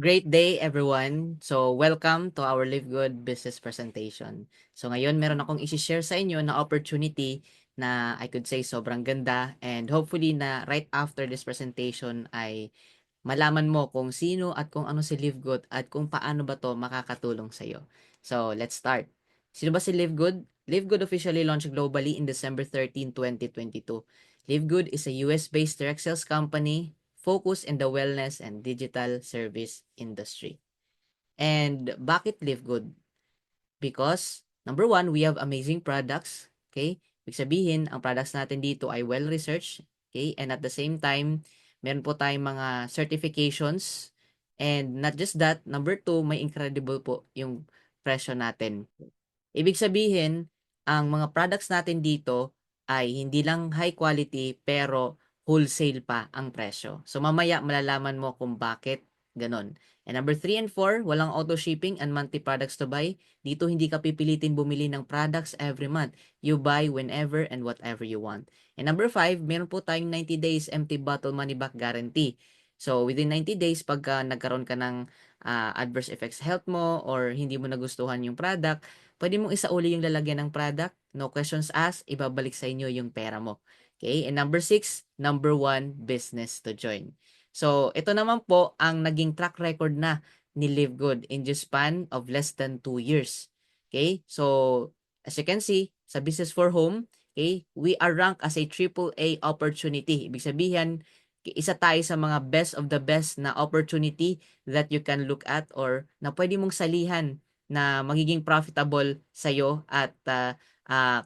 Great day everyone. So welcome to our Live Good business presentation. So ngayon meron akong i-share sa inyo na opportunity na I could say sobrang ganda and hopefully na right after this presentation ay malaman mo kung sino at kung ano si Live Good at kung paano ba to makakatulong sa iyo. So let's start. Sino ba si Live Good? Live Good officially launched globally in December 13, 2022. Live Good is a US-based direct sales company focused in the wellness and digital service industry. And bakit Live Good? Because number one, we have amazing products. Okay? Ibig sabihin, ang products natin dito ay well-researched. Okay? And at the same time, meron po tayong mga certifications. And not just that, number two, may incredible po yung presyo natin. Ibig sabihin, ang mga products natin dito ay hindi lang high quality pero wholesale pa ang presyo. So mamaya malalaman mo kung bakit ganon. And number 3 and 4, walang auto shipping and monthly products to buy. Dito hindi ka pipilitin bumili ng products every month. You buy whenever and whatever you want. And number 5, meron po tayong 90 days empty bottle money back guarantee. So within 90 days pagka nagkaroon ka ng adverse effects health mo or hindi mo nagustuhan yung product, pwede mong isauli yung lalagyan ng product, no questions asked, ibabalik sa inyo yung pera mo. Okay? And number 6, number 1 business to join. So, ito naman po ang naging track record na ni Live Good in just span of less than 2 years. Okay? So, as you can see, sa Business for Home, okay, we are ranked as a AAA opportunity. Ibig sabihin, isa tayo sa mga best of the best na opportunity that you can look at or na pwede mong salihan na magiging profitable sa'yo at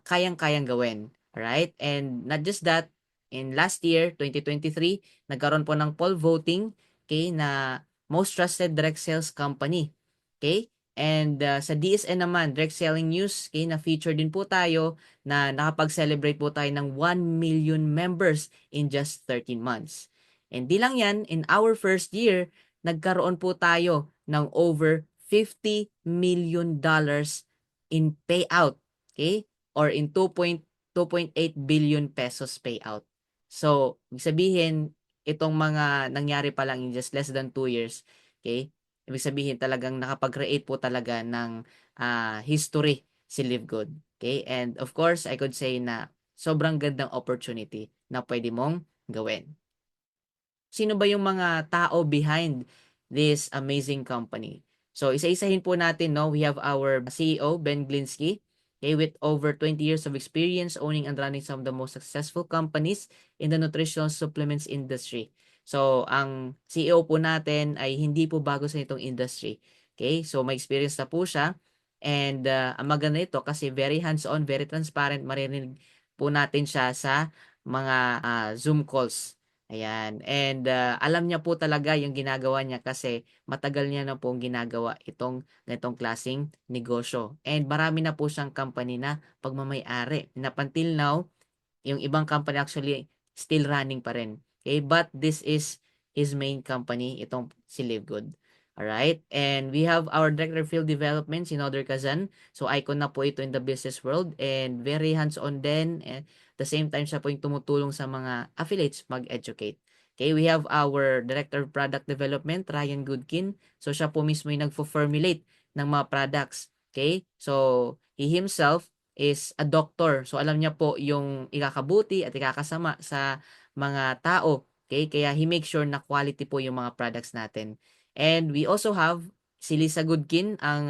kayang-kayang gawin. Alright? And not just that, in last year, 2023, nagkaroon po ng poll voting, okay, na most trusted direct sales company. Okay? And sa DSN naman, direct selling news, okay, na feature din po tayo na nakapag-celebrate po tayo ng 1 million members in just 13 months. And di lang yan, in our first year, nagkaroon po tayo ng over $50 million in payout, okay? Or in 2.8 billion pesos payout. So, ibig sabihin, itong mga nangyari pa lang in just less than 2 years, okay? Ibig sabihin talagang nakapag-create po talaga ng history si Live Good. Okay? And of course, I could say na sobrang gandang opportunity na pwede mong gawin. Sino ba yung mga tao behind this amazing company? So isa-isahin po natin, no? We have our CEO, Ben Glinsky, okay, with over 20 years of experience owning and running some of the most successful companies in the nutritional supplements industry. So ang CEO po natin ay hindi po bago sa itong industry. Okay? So may experience na po siya and ang maganda nito kasi very hands-on, very transparent, maririnig po natin siya sa mga Zoom calls. Ayan, and alam niya po talaga yung ginagawa niya kasi matagal niya na pong ginagawa itong ganitong klaseng negosyo. And marami na po siyang company na pagmamay-ari. And up until now, yung ibang company actually still running pa rin. Okay, but this is his main company, itong si Live Good. Alright, and we have our Director of Field Development, si Noder Kazan. So icon na po ito in the business world and very hands-on din. And the same time, siya po yung tumutulong sa mga affiliates mag-educate. Okay, we have our Director of Product Development, Ryan Goodkin. So siya po mismo yung nagfo-formulate ng mga products. Okay, so he himself is a doctor. So alam niya po yung ikakabuti at ikakasama sa mga tao. Okay? Kaya he makes sure na quality po yung mga products natin. And we also have si Lisa Goodkin ang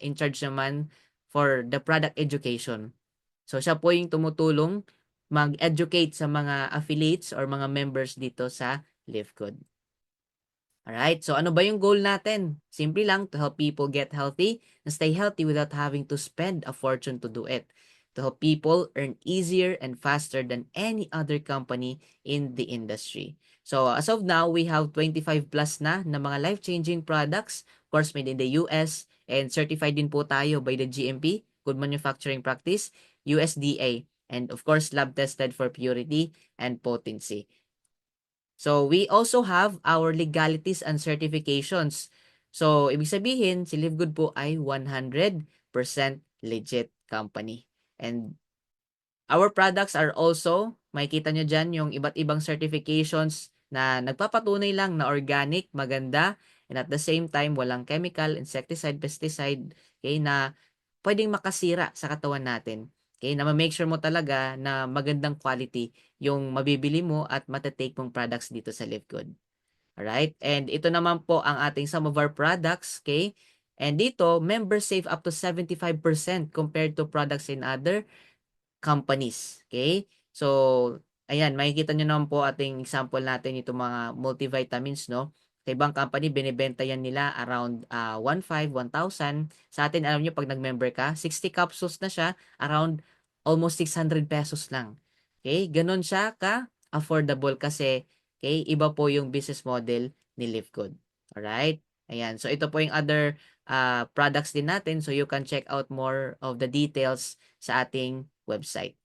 in charge naman for the product education. So siya po yung tumutulong mag-educate sa mga affiliates or mga members dito sa LiveGood. Alright, so ano ba yung goal natin? Simple lang, to help people get healthy and stay healthy without having to spend a fortune to do it. To help people earn easier and faster than any other company in the industry. So as of now, we have 25 plus na mga life-changing products, of course made in the US and certified din po tayo by the GMP, Good Manufacturing Practice, USDA, and of course lab tested for purity and potency. So, we also have our legalities and certifications. So, ibig sabihin, si LiveGood po ay 100% legit company. And our products are also, makikita nyo dyan yung iba't ibang certifications na nagpapatunay lang na organic, maganda, and at the same time walang chemical, insecticide, pesticide, okay, na pwedeng makasira sa katawan natin. Okay, na ma-make sure mo talaga na magandang quality yung mabibili mo at mata-take mong products dito sa Live Good. Alright? And ito naman po ang ating some of our products, okay? And dito, members save up to 75% compared to products in other companies. Okay? So, ayan, makikita nyo naman po ating example natin itong mga multivitamins, no? Sa ibang company, binibenta yan nila around 1,500, 1,000. Sa atin, alam nyo, pag nag-member ka, 60 capsules na siya, around almost 600 pesos lang. Okay? Ganon siya ka-affordable kasi, okay, iba po yung business model ni Live Good. Alright? Ayan. So, ito po yung other products din natin. So, you can check out more of the details sa ating website.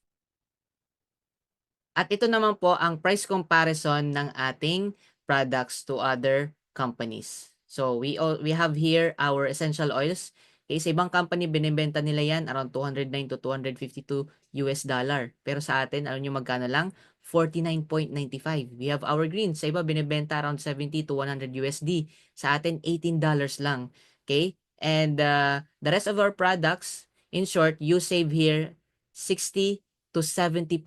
At ito naman po ang price comparison ng ating products to other companies. So we have here our essential oils. Okay, sa ibang company binebenta nila yan around 209 to 252 US dollar. Pero sa atin, alam niyo magkano lang? 49.95. We have our green. Sa iba binebenta around 70 to 100 USD. Sa atin, $18 lang. Okay? And the rest of our products, in short, you save here 60 to 70%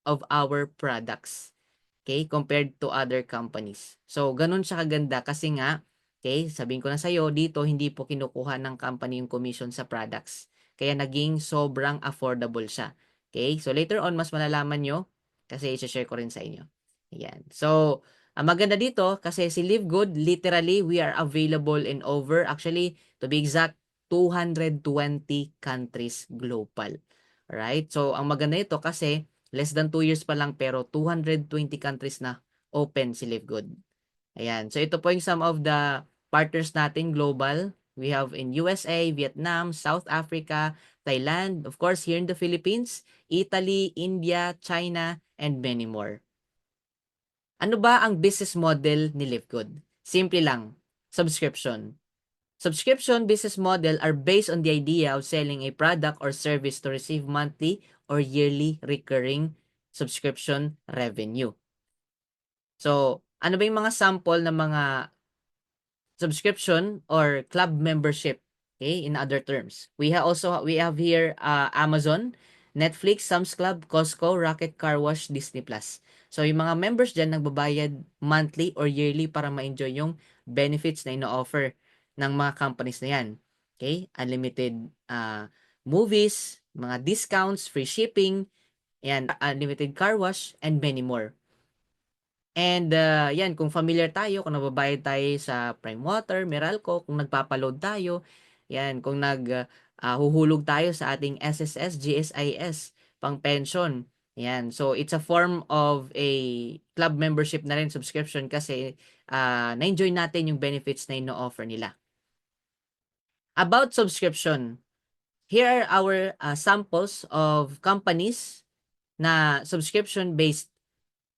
of our products. Okay, compared to other companies. So, ganun siya kaganda kasi nga, okay, sabihin ko na sa'yo, dito hindi po kinukuha ng company yung commission sa products. Kaya naging sobrang affordable siya. Okay, so later on, mas malalaman nyo kasi i-share ko rin sa inyo. Ayan. So, ang maganda dito kasi si Live Good, literally, we are available in over, actually, to be exact, 220 countries global. Alright? So, ang maganda ito kasi less than 2 years pa lang pero 220 countries na open si Live Good. Ayan. So, ito po yung some of the partners natin global. We have in USA, Vietnam, South Africa, Thailand, of course, here in the Philippines, Italy, India, China, and many more. Ano ba ang business model ni Live Good? Simple lang, subscription. Subscription business model are based on the idea of selling a product or service to receive monthly or yearly recurring subscription revenue. So, ano ba yung mga sample ng mga subscription or club membership? Okay, in other terms. We have here Amazon, Netflix, Sam's Club, Costco, Rocket Car Wash, Disney Plus. So, yung mga members dyan nagbabayad monthly or yearly para ma-enjoy yung benefits na ino-offer ng mga companies na yan. Okay? Unlimited movies, mga discounts, free shipping, and unlimited car wash, and many more. And yan, kung familiar tayo, kung nagbabayad tayo sa Prime Water, Meralco, kung nagpapaload tayo, yan, kung huhulog tayo sa ating SSS, GSIS, pang pension. Yan. So, it's a form of a club membership na rin, subscription, kasi na-enjoy natin yung benefits na ino-offer nila. About subscription, here are our samples of companies na subscription-based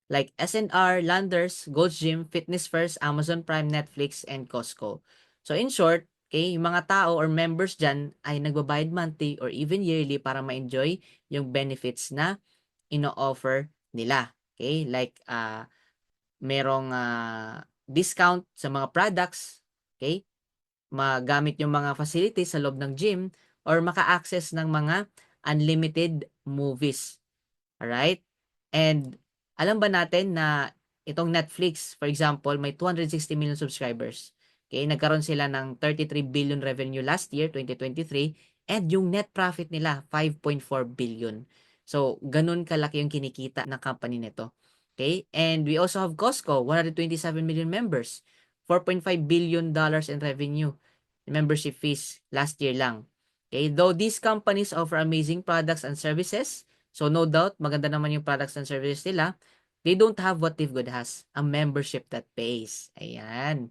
like SNR, Landers, Gold's Gym, Fitness First, Amazon Prime, Netflix, and Costco. So in short, okay, yung mga tao or members dyan ay nagbabayad monthly or even yearly para ma-enjoy yung benefits na ino-offer nila. Okay, like merong discount sa mga products, okay, magamit yung mga facilities sa loob ng gym or maka-access ng mga unlimited movies. Alright? And alam ba natin na itong Netflix, for example, may 260 million subscribers. Okay, nagkaroon sila ng 33 billion revenue last year, 2023, and yung net profit nila 5.4 billion. So, ganun kalaki yung kinikita ng company nito. Okay? And we also have Costco, 127 million members, 4.5 billion dollars in revenue, membership fees last year lang. Okay, though these companies offer amazing products and services, so no doubt, maganda naman yung products and services nila. They don't have what Live Good has, a membership that pays. Ayan.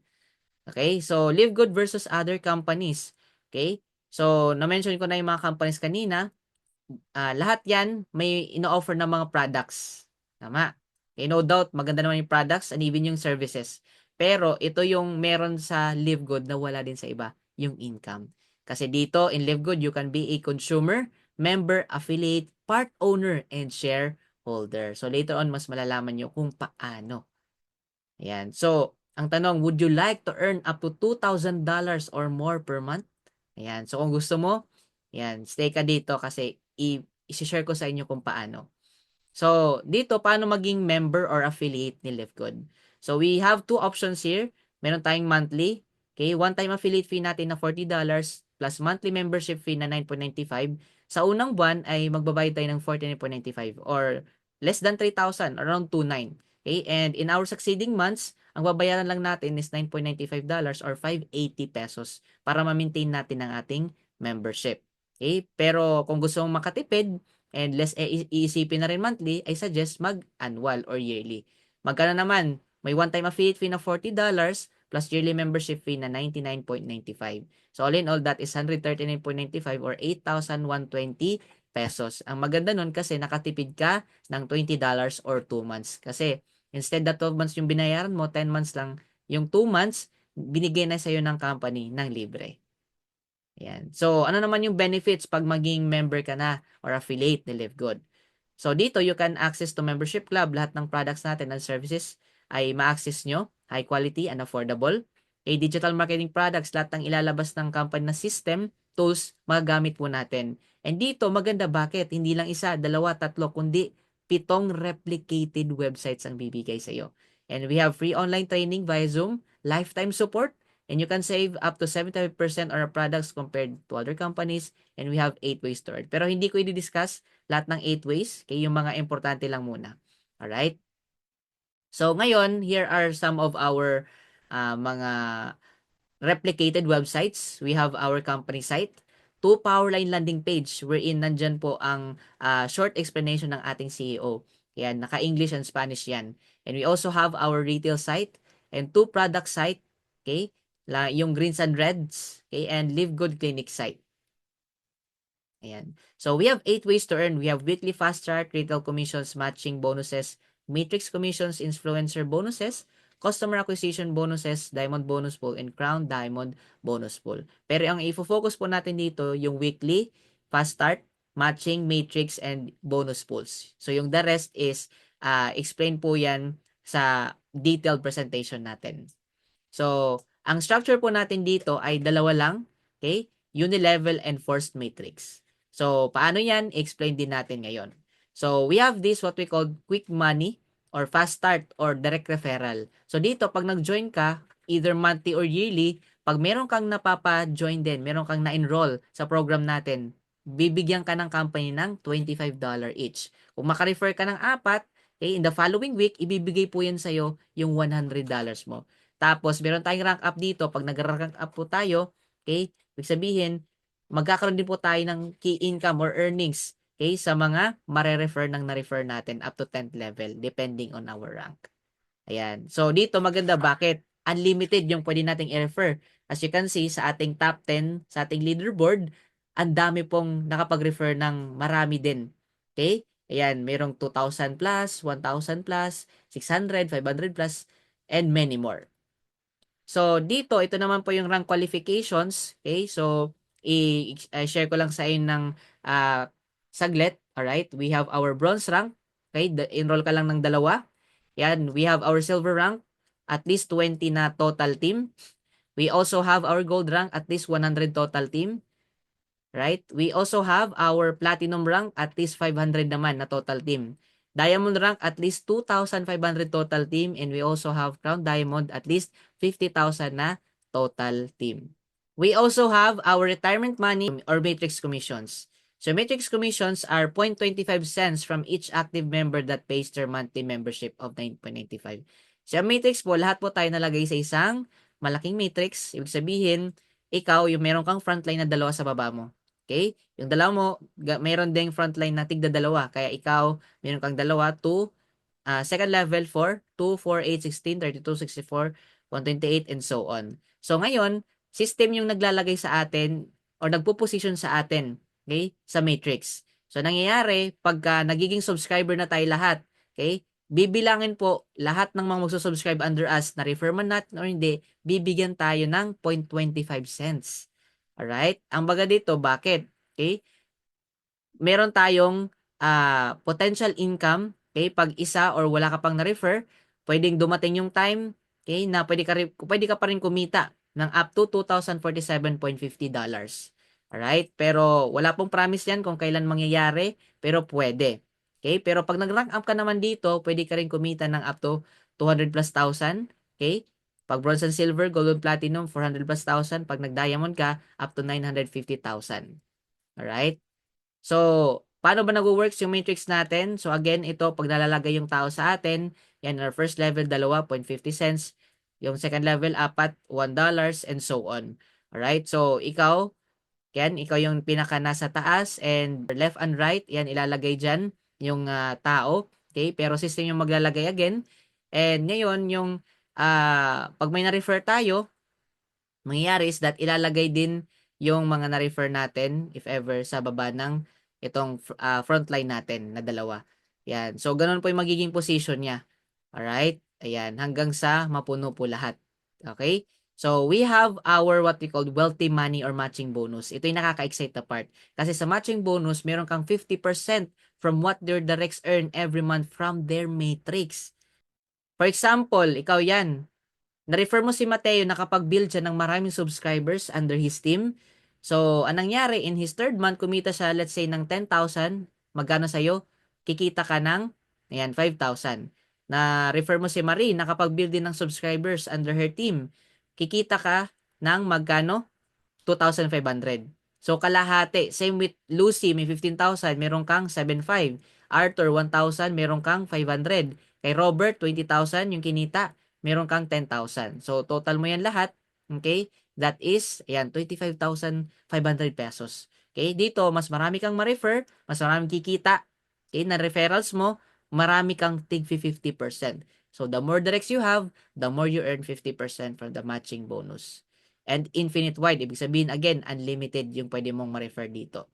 Okay, so Live Good versus other companies. Okay, so na-mention ko na yung mga companies kanina. Lahat yan may ino-offer na mga products. Tama. Okay, no doubt, maganda naman yung products and even yung services. Pero ito yung meron sa Live Good na wala din sa iba, yung income. Kasi dito in Live Good, you can be a consumer, member, affiliate, part owner, and shareholder. So later on, mas malalaman nyo kung paano. Ayan. So, Ang tanong, would you like to earn up to $2,000 or more per month? Ayan. So, kung gusto mo, ayan, stay ka dito kasi i-share ko sa inyo kung paano. So, dito, paano maging member or affiliate ni LiveGood? So, we have two options here. Meron tayong monthly. Okay, one-time affiliate fee natin na $40 plus monthly membership fee na $9.95. Sa unang buwan ay magbabayad tayo ng $49.95 or less than 3,000, around 2,900. Okay, and in our succeeding months, ang babayaran lang natin is $9.95 or 580 pesos para ma-maintain natin ang ating membership. Okay, pero kung gusto mong makatipid, and less iisipin na rin monthly, I suggest mag-annual or yearly. Magkano naman? May one-time affiliate fee na $40 plus yearly membership fee na $99.95. So all in all, that is $139.95 or 8,120 pesos. Ang maganda nun kasi nakatipid ka ng $20 or 2 months. Kasi instead na 12 months yung binayaran mo, 10 months lang, yung 2 months, binigay na sa'yo ng company ng libre. Ayan. So, ano naman yung benefits pag maging member ka na or affiliate ni LiveGood? So, dito you can access to membership club. Lahat ng products natin and services ay ma-access nyo. High quality and affordable. Digital marketing products, lahat ng ilalabas ng company na system, tools, magagamit po natin. And dito, maganda bakit? Hindi lang isa, dalawa, tatlo, kundi 7 replicated websites ang bibigay sa iyo. And we have free online training via Zoom, lifetime support, and you can save up to 75% on our products compared to other companies, and we have 8 ways to earn. Pero hindi ko i-discuss lahat ng 8 ways, kaya yung mga importante lang muna. Alright? So ngayon, here are some of our mga replicated websites. We have our company site, 2 Powerline landing page wherein nandyan po ang short explanation ng ating CEO. Yan, naka-English and Spanish yan. And we also have our retail site and 2 product site, okay? Yung greens and reds, okay? And Live Good Clinic site. Ayan. So we have 8 ways to earn. We have weekly fast start, retail commissions, matching bonuses, matrix commissions, influencer bonuses, customer acquisition bonuses, diamond bonus pool, and crown diamond bonus pool. Pero ang i-focus po natin dito, yung weekly, fast start, matching, matrix, and bonus pools. So yung the rest is, explain po yan sa detailed presentation natin. So, ang structure po natin dito ay dalawa lang, okay? Unilevel and forced matrix. So, paano yan? Explain din natin ngayon. So, we have this what we call quick money or fast start or direct referral. So, dito, pag nag-join ka, either monthly or yearly, pag meron kang napapa-join din, meron kang na-enroll sa program natin, bibigyan ka ng company ng $25 each. Kung makarefer ka ng 4, okay, in the following week, ibibigay po yan sa'yo yung $100 mo. Tapos, meron tayong rank up dito. Pag nag-rank up po tayo, okay, ibig sabihin, magkakaroon din po tayo ng key income or earnings, okay, sa mga mare-refer ng na-refer natin up to 10th level, depending on our rank. Ayan. So, dito maganda. Bakit? Unlimited yung pwede nating i-refer. As you can see, sa ating top 10, sa ating leaderboard, ang dami pong nakapag-refer ng marami din. Okay? Ayan, merong 2,000 plus, 1,000 plus, 600, 500 plus, and many more. So, dito, ito naman po yung rank qualifications. Okay? So, i-share ko lang sa inyo ng saglit. Alright? We have our bronze rank. Okay? Enroll ka lang ng 2. Yan. We have our silver rank. At least 20 na total team. We also have our gold rank. At least 100 total team. Right? We also have our platinum rank. At least 500 naman na total team. Diamond rank at least 2,500 total team, and we also have Crown Diamond at least 50,000 na total team. We also have our retirement money or matrix commissions. So matrix commissions are 0.25 cents from each active member that pays their monthly membership of 9.95. So matrix po, lahat po tayo nalagay sa isang malaking matrix. Ibig sabihin, ikaw yung meron kang frontline na 2 sa baba mo. Okay? Yung dalawa mo, meron ding frontline na tigda 2. Kaya ikaw, meron kang 2 to second level for 2, 4, 8, 16, 32, 64, 128, and so on. So ngayon, system yung naglalagay sa atin or nagpo-position sa atin, okay, sa matrix. So nangyayari, pagka nagiging subscriber na tayo lahat, okay, bibilangin po lahat ng mga magsusubscribe under us na refer man natin or hindi, bibigyan tayo ng 0.25 cents. Alright? Ang baga dito, bakit? Okay? Meron tayong potential income, okay? Pag isa or wala ka pang na-refer, pwedeng dumating yung time okay, na pwede ka pa rin kumita ng up to $2,047.50. Alright? Pero wala pong promise yan kung kailan mangyayari, pero pwede. Okay? Pero pag nag-rank up ka naman dito, pwede ka rin kumita ng up to 200 plus thousand. Okay? Pag bronze and silver, gold and platinum, 400 plus thousand. Pag nag-diamond ka, up to 950,000. Alright? So, paano ba nagwo-works yung matrix natin? So, again, ito, pag nalalagay yung tao sa atin, yan, our first level, 2.50 cents. Yung second level, $1, and so on. Alright? So, ikaw yung pinaka nasa taas, and left and right, yan, ilalagay dyan yung tao. Okay? Pero system yung maglalagay again. And ngayon, yung pag may na-refer tayo, mangyayari is that ilalagay din yung mga na-refer natin if ever sa baba ng itong frontline natin na dalawa. Yan. So, ganun po yung magiging position niya. Alright? Ayan. Hanggang sa mapuno po lahat. Okay? So, we have our what we call wealthy money or matching bonus. Ito yung nakaka-excite na part. Kasi sa matching bonus, meron kang 50% from what their directs earn every month from their matrix. For example, ikaw yan. Na-refer mo si Mateo, nakapag-build siya ng maraming subscribers under his team. So, anong nangyari, in his third month, kumita siya, let's say, ng 10,000. Magkano sa'yo? Kikita ka ng, ayan, 5,000. Na-refer mo si Marie, nakapag-build din ng subscribers under her team. Kikita ka ng magkano? 2,500. So, kalahati. Same with Lucy, may 15,000, meron kang 7,500. Arthur, 1,000, meron kang 500. Kay Robert, 20,000 yung kinita, meron kang 10,000. So, total mo yan lahat, okay? That is, ayan, 25,500 pesos. Okay? Dito, mas marami kang ma-refer, mas marami kikita. Okay? Na referrals mo, marami kang tig 50%. So, the more directs you have, the more you earn 50% from the matching bonus. And infinite wide, ibig sabihin, again, unlimited yung pwede mong ma-refer dito.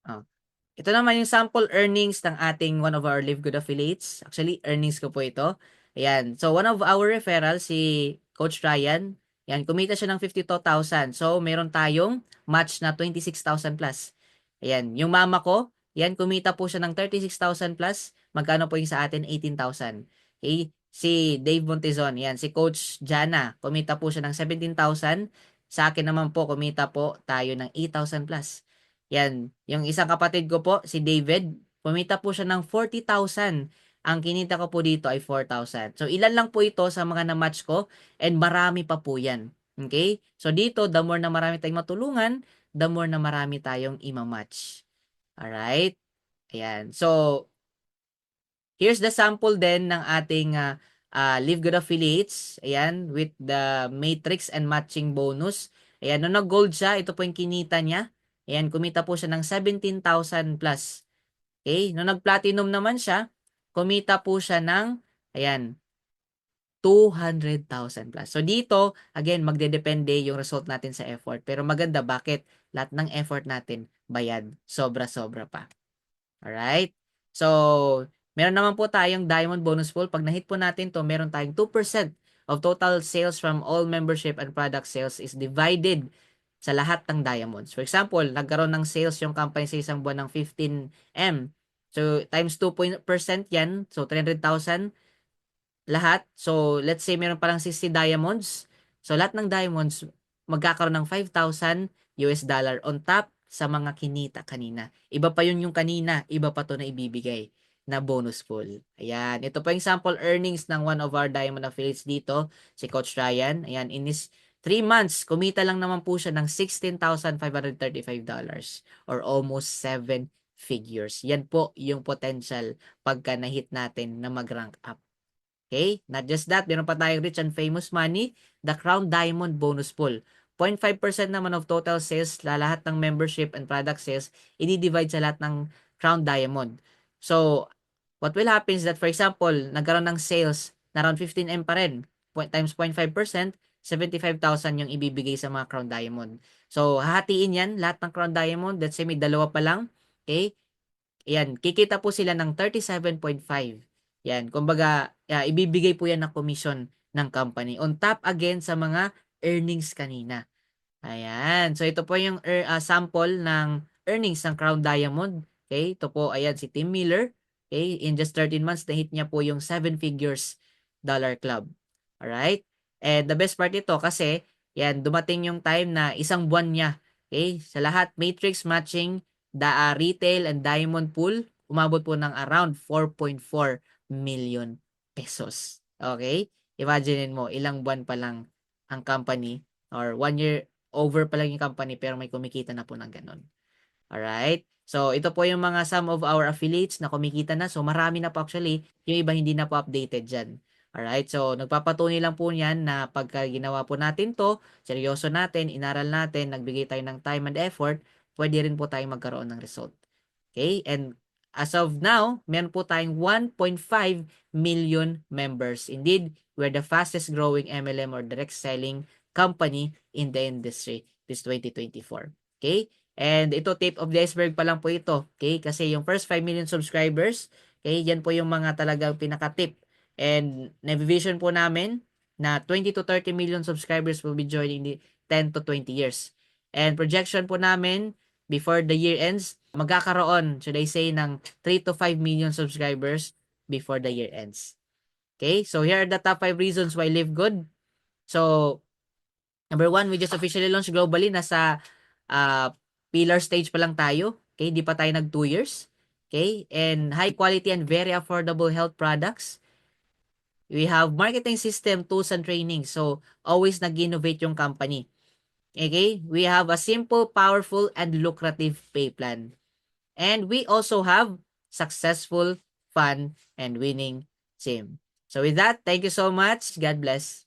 Oh. Ito naman yung sample earnings ng ating one of our Live Good affiliates. Actually, earnings ko po ito. Ayan. So, one of our referrals, si Coach Ryan, yan, kumita siya ng 52,000. So, meron tayong match na 26,000 plus. Ayan. Yung mama ko, yan, kumita po siya ng 36,000 plus. Magkano po yung sa atin? 18,000. Okay? Si Dave Montezon, yan. Si Coach Jana, kumita po siya ng 17,000. Sa akin naman po, kumita po tayo ng 8,000 plus. Yan, yung isang kapatid ko po, si David, kumita po siya ng 40,000. Ang kinita ko po dito ay 4,000. So, ilan lang po ito sa mga na-match ko and marami pa po yan. Okay? So, dito, the more na marami tayong matulungan, the more na marami tayong ima-match. Alright? Ayan. So, here's the sample din ng ating Live Good affiliates. Ayan, with the matrix and matching bonus. Ayan, nung nag-gold siya, ito po yung kinita niya. Ayan, kumita po siya ng 17,000 plus. Okay, nung nag-platinum naman siya, kumita po siya ng, ayan, 200,000 plus. So dito, again, magdedepende yung result natin sa effort. Pero maganda, bakit? Lahat ng effort natin, bayad. Sobra-sobra pa. Alright? So, meron naman po tayong diamond bonus pool. Pag na-hit po natin to, meron tayong 2% of total sales from all membership and product sales is divided sa lahat ng diamonds. For example, nagkaroon ng sales yung company sa isang buwan ng 15M. So, times 2% yan. So, 300,000 lahat. So, let's say meron palang 60 diamonds. So, lahat ng diamonds magkakaroon ng 5,000 US dollar on top sa mga kinita kanina. Iba pa yun yung kanina, iba pa to na ibibigay na bonus pool. Ayan, ito pa yung sample earnings ng one of our diamond affiliates dito, si Coach Ryan. Ayan, in his 3 months, kumita lang naman po siya ng $16,535 or almost 7 figures. Yan po yung potential pagka na-hit natin na mag-rank up. Okay? Not just that, meron pa tayong rich and famous money, the Crown Diamond bonus pool. 0.5% naman of total sales, lahat ng membership and product sales, i-divide sa lahat ng Crown Diamond. So, what will happen is that, for example, nagkaroon ng sales na around 15M pa rin, times 0.5%, 75,000 yung ibibigay sa mga Crown Diamond. So, hahatiin yan, lahat ng Crown Diamond, let's say may dalawa pa lang, okay? Ayan, kikita po sila ng 37.5. Yan, kumbaga, ibibigay po yan na commission ng company. On top again sa mga earnings kanina. Ayan, so ito po yung sample ng earnings ng Crown Diamond. Okay, ito po, ayan, si Tim Miller. Okay, in just 13 months, na-hit niya po yung 7 figures dollar club. Alright? And the best part nito kasi, yan, dumating yung time na isang buwan niya. Okay? Sa lahat, matrix matching, retail and diamond pool, umabot po ng around 4.4 million pesos. Okay? Imagine mo, ilang buwan pa lang ang company or 1 year over pa lang yung company pero may kumikita na po ng ganun. Alright? So, ito po yung mga some of our affiliates na kumikita na. So, marami na po actually. Yung iba hindi na po updated dyan. Alright? So, nagpapatunay lang po yan na pagka ginawa po natin to, seryoso natin, inaral natin, nagbigay tayo ng time and effort, pwede rin po tayong magkaroon ng result. Okay? And as of now, meron po tayong 1.5 million members. Indeed, we're the fastest growing MLM or direct selling company in the industry this 2024. Okay? And ito, tip of the iceberg pa lang po ito. Okay? Kasi yung first 5 million subscribers, okay, yan po yung mga talagang pinaka-tip. And na-vision po namin na 20 to 30 million subscribers will be joining the 10 to 20 years. And projection po namin, before the year ends, magkakaroon, should I say, ng 3 to 5 million subscribers before the year ends. Okay? So here are the top 5 reasons why Live Good. So, number 1, we just officially launched globally. Nasa pillar stage pa lang tayo. Okay, di pa tayo nag 2 years. Okay, and high quality and very affordable health products. We have marketing system, tools, and training. So, always nag-innovate yung company. Okay, we have a simple, powerful, and lucrative pay plan. And we also have successful, fun, and winning team. So with that, thank you so much. God bless.